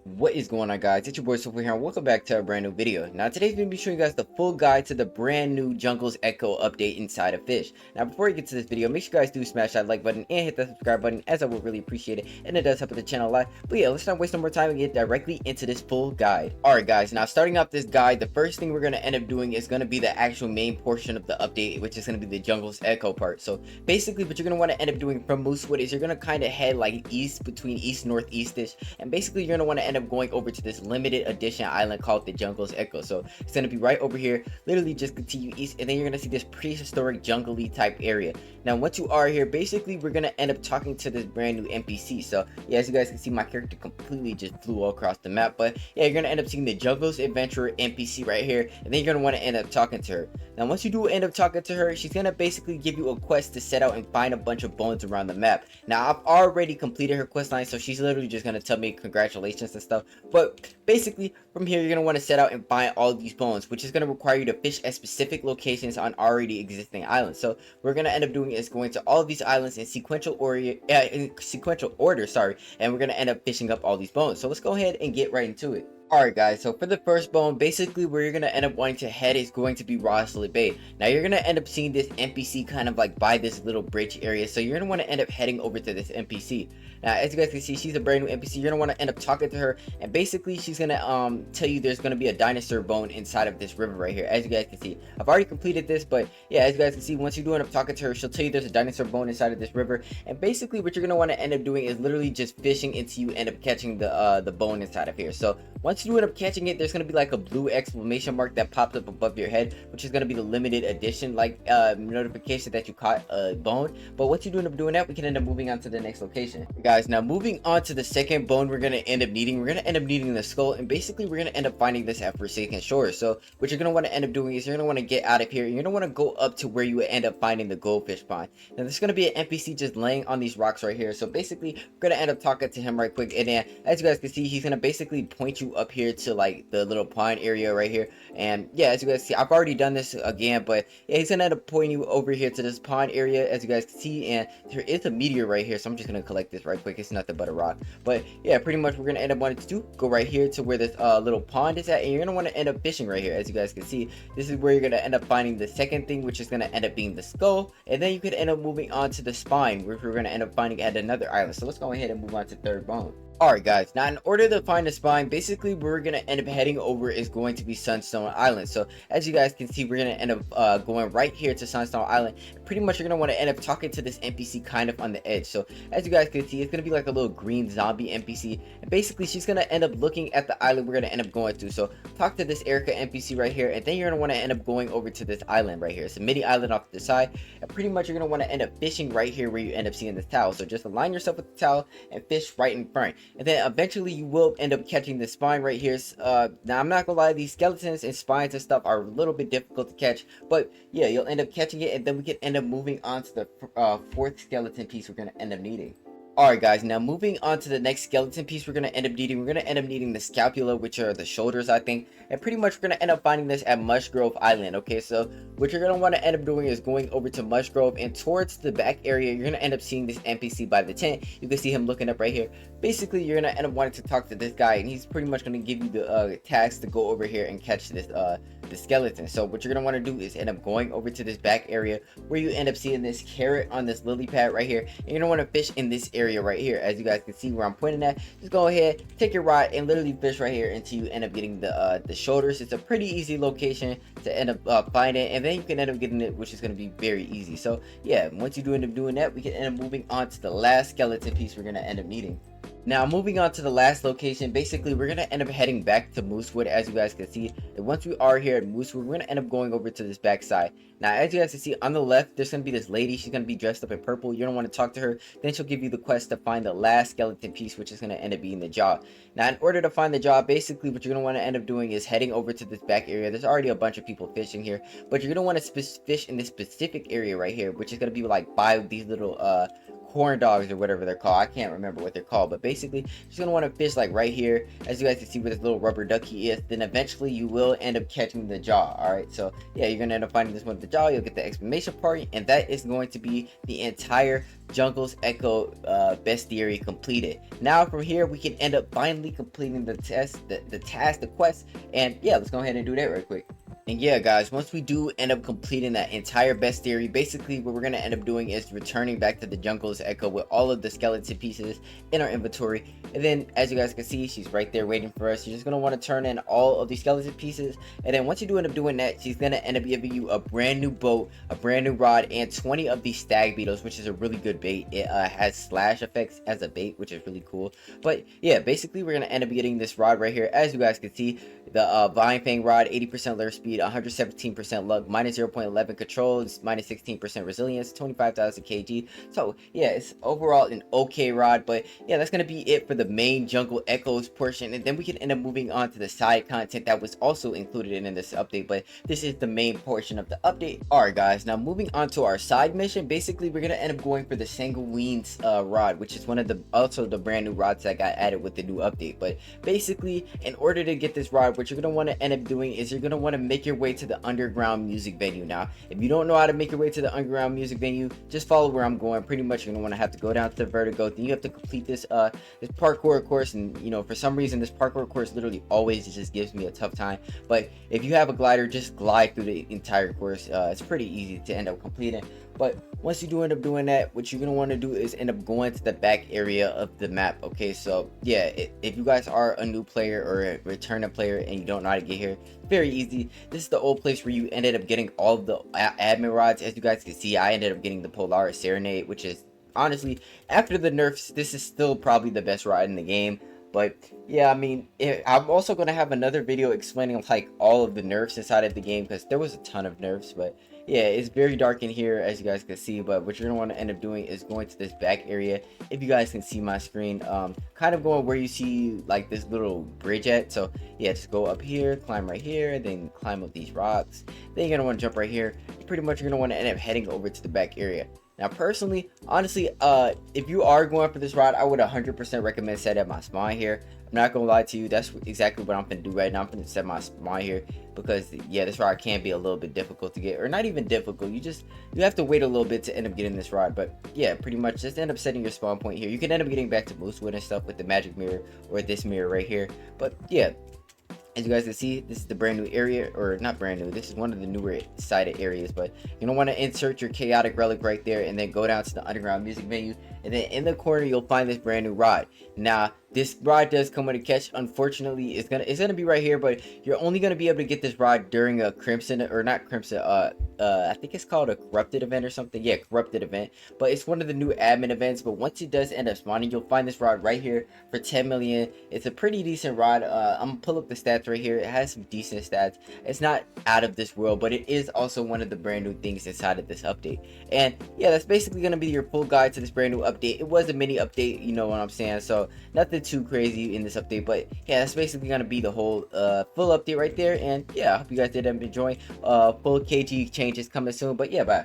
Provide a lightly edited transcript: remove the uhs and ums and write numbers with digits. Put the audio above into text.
What is going on, guys? It's your boy Sophie here, and welcome back to a brand new video. Now today's going to be showing you guys the full guide to the brand new Jungle's Echo update inside of Fish. Now before we get to this video, make sure you guys do smash that like button and hit that subscribe button, as I would really appreciate it, and it does help the channel a lot. But yeah, let's not waste no more time and get directly into this full guide. Alright guys, now starting off this guide, the first thing we're going to end up doing is going to be the actual main portion of the update, which is going to be the Jungle's Echo part. So basically what you're going to want to end up doing from Moosewood is you're going to kind of head like east, between east northeast-ish, and basically you're going to want to end up going over to this limited edition island called the Jungle's Echo. So it's going to be right over here, literally just continue east, and then you're going to see this prehistoric jungle-y type area. Now once you are here, basically we're going to end up talking to this brand new NPC. So yeah, as you guys can see, my character completely just flew all across the map, but yeah, you're going to end up seeing the Jungle's Adventurer NPC right here, and then you're going to want to end up talking to her. Now once you do end up talking to her, she's going to basically give you a quest to set out and find a bunch of bones around the map. Now I've already completed her quest line, so she's literally just going to tell me congratulations and stuff, but basically from here you're going to want to set out and find all of these bones, which is going to require you to fish at specific locations on already existing islands. So what we're going to end up doing is going to all of these islands in sequential order, sorry, and we're going to end up fishing up all these bones. So let's go ahead and get right into it. Alright guys, so for the first bone, basically where you're going to end up wanting to head is going to be Rossley Bay. Now you're going to end up seeing this NPC kind of like by this little bridge area, so you're going to want to end up heading over to this NPC. Now as you guys can see, she's a brand new NPC. You're going to want to end up talking to her, and basically she's going to tell you there's going to be a dinosaur bone inside of this river right here. As you guys can see, I've already completed this, but yeah, as you guys can see, once you do end up talking to her, she'll tell you there's a dinosaur bone inside of this river, and basically what you're going to want to end up doing is literally just fishing until you end up catching the bone inside of here. So once you end up catching it, there's going to be like a blue exclamation mark that pops up above your head, which is going to be the limited edition like notification that you caught a bone. But once you do end up doing that, we can end up moving on to the next location. Guys, now moving on to the second bone we're going to end up needing, the skull, and basically we're going to end up finding this at Forsaken Shores. So what you're going to want to end up doing is you're going to want to get out of here, and you're going to want to go up to where you end up finding the goldfish pond. Now there's going to be an NPC just laying on these rocks right here, so basically we're going to end up talking to him right quick, and then as you guys can see, he's going to basically point you up here to like the little pond area right here. And yeah, as you guys see, I've already done this again, but yeah, he's gonna end up pointing you over here to this pond area, as you guys can see, and there is a meteor right here, so I'm just gonna collect this right quick. It's nothing but a rock, but yeah, pretty much we're gonna end up wanting to do go right here to where this little pond is at, and you're gonna want to end up fishing right here. As you guys can see, this is where you're gonna end up finding the second thing, which is gonna end up being the skull, and then you could end up moving on to the spine, which we're gonna end up finding at another island. So let's go ahead and move on to third bone. Alright guys, now in order to find the spine, basically where we're going to end up heading over is going to be Sunstone Island. So as you guys can see, we're going to end up going right here to Sunstone Island. Pretty much you're going to want to end up talking to this NPC kind of on the edge. So as you guys can see, it's going to be like a little green zombie NPC, and basically she's going to end up looking at the island we're going to end up going to. So talk to this Erica NPC right here, and then you're going to want to end up going over to this island right here. It's a mini island off to the side, and pretty much you're going to want to end up fishing right here where you end up seeing this towel. So just align yourself with the towel and fish right in front, and then eventually you will end up catching the spine right here. Now I'm not gonna lie, these skeletons and spines and stuff are a little bit difficult to catch, but yeah, you'll end up catching it, and then we can end up moving on to the fourth skeleton piece we're gonna end up needing. Alright guys, now moving on to the next skeleton piece we're going to end up needing the scapula, which are the shoulders, I think, and pretty much we're going to end up finding this at Mushgrove Island. Okay, so what you're going to want to end up doing is going over to Mushgrove, and towards the back area you're going to end up seeing this NPC by the tent. You can see him looking up right here. Basically you're going to end up wanting to talk to this guy, and he's pretty much going to give you the task to go over here and catch this the skeleton. So what you're going to want to do is end up going over to this back area where you end up seeing this carrot on this lily pad right here, and you're going to want to fish in this area right here. As you guys can see where I'm pointing at, just go ahead, take your rod, and literally fish right here until you end up getting the shoulders. It's a pretty easy location to end up finding, and then you can end up getting it, which is going to be very easy. So yeah, once you do end up doing that, we can end up moving on to the last skeleton piece we're going to end up needing. Now moving on to the last location, basically we're going to end up heading back to Moosewood. As you guys can see, and once we are here at Moosewood, we're going to end up going over to this back side. Now as you guys can see on the left, there's going to be this lady. She's going to be dressed up in purple. You're going to want to talk to her, then she'll give you the quest to find the last skeleton piece, which is going to end up being the jaw. Now in order to find the jaw, basically what you're going to want to end up doing is heading over to this back area. There's already a bunch of people fishing here, but you're going to want to fish in this specific area right here, which is going to be like by these little corn dogs or whatever they're called. I can't remember what they're called, but basically you're gonna want to fish like right here, as you guys can see where this little rubber ducky is. Then eventually you will end up catching the jaw. All right, so yeah, you're gonna end up finding this one with the jaw. You'll get the exclamation point, and that is going to be the entire Jungle's Echo bestiary completed. Now from here we can end up finally completing the task, the quest, and yeah, let's go ahead and do that right quick. And yeah, guys, once we do end up completing that entire bestiary, basically what we're going to end up doing is returning back to the Jungle's Echo with all of the skeleton pieces in our inventory. And then, as you guys can see, she's right there waiting for us. You're just going to want to turn in all of these skeleton pieces. And then once you do end up doing that, she's going to end up giving you a brand new boat, a brand new rod, and 20 of these stag beetles, which is a really good bait. It has slash effects as a bait, which is really cool. But yeah, basically we're going to end up getting this rod right here. As you guys can see, the Vine Fang rod, 80% lure speed, 117% luck, minus 0.11 control, minus 16% resilience, 25,000 kg. So yeah, it's overall an okay rod. But yeah, that's gonna be it for the main Jungle Echoes portion, and then we can end up moving on to the side content that was also included in this update, but this is the main portion of the update. Alright guys, now moving on to our side mission. Basically we're gonna end up going for the Sanguine's rod, which is one of the also the brand new rods that got added with the new update. But basically, in order to get this rod, what you're going to want to end up doing is you're going to want to make your way to the underground music venue. Now, if you don't know how to make your way to the underground music venue, just follow where I'm going. Pretty much, you're going to want to have to go down to the vertigo. Then you have to complete this this parkour course, and you know, for some reason, this parkour course literally always just gives me a tough time. But if you have a glider, just glide through the entire course. It's pretty easy to end up completing. But once you do end up doing that, what you're going to want to do is end up going to the back area of the map. Okay, so yeah, if you guys are a new player or a returning player and you don't know how to get here, very easy. This is the old place where you ended up getting all of the admin rods. As you guys can see, I ended up getting the Polaris Serenade, which is honestly, after the nerfs, this is still probably the best rod in the game. But yeah, I mean, I'm also going to have another video explaining like all of the nerfs inside of the game, because there was a ton of nerfs. But yeah, it's very dark in here, as you guys can see. But what you're going to want to end up doing is going to this back area. If you guys can see my screen, kind of going where you see like this little bridge at. So yeah, just go up here, climb right here, then climb up these rocks. Then you're going to want to jump right here. Pretty much you're going to want to end up heading over to the back area. Now, personally, honestly, if you are going for this rod, I would 100% recommend setting up my spawn here. I'm not gonna lie to you, that's exactly what I'm gonna do right now. I'm gonna set my spawn here because yeah, this rod can be a little bit difficult to get, or not even difficult. You have to wait a little bit to end up getting this rod. But yeah, pretty much just end up setting your spawn point here. You can end up getting back to Moosewood and stuff with the magic mirror or this mirror right here. But yeah, as you guys can see, this is the brand new area, or not brand new, this is one of the newer sided areas. But you're gonna want to insert your chaotic relic right there, and then go down to the underground music venue, and then in the corner you'll find this brand new rod. Now this rod does come with a catch. Unfortunately, it's gonna be right here, but you're only gonna be able to get this rod during a crimson, or not crimson, I think it's called a corrupted event or something. Yeah, corrupted event. But it's one of the new admin events. But once it does end up spawning, you'll find this rod right here for 10 million. It's a pretty decent rod. I'm gonna pull up the stats right here. It has some decent stats. It's not out of this world, but it is also one of the brand new things inside of this update. And yeah, that's basically gonna be your full guide to this brand new update. It was a mini update, you know what I'm saying, so nothing too crazy in this update. But yeah, that's basically gonna be the whole full update right there. And yeah, I hope you guys did enjoy. Full KG changes coming soon. But yeah, bye.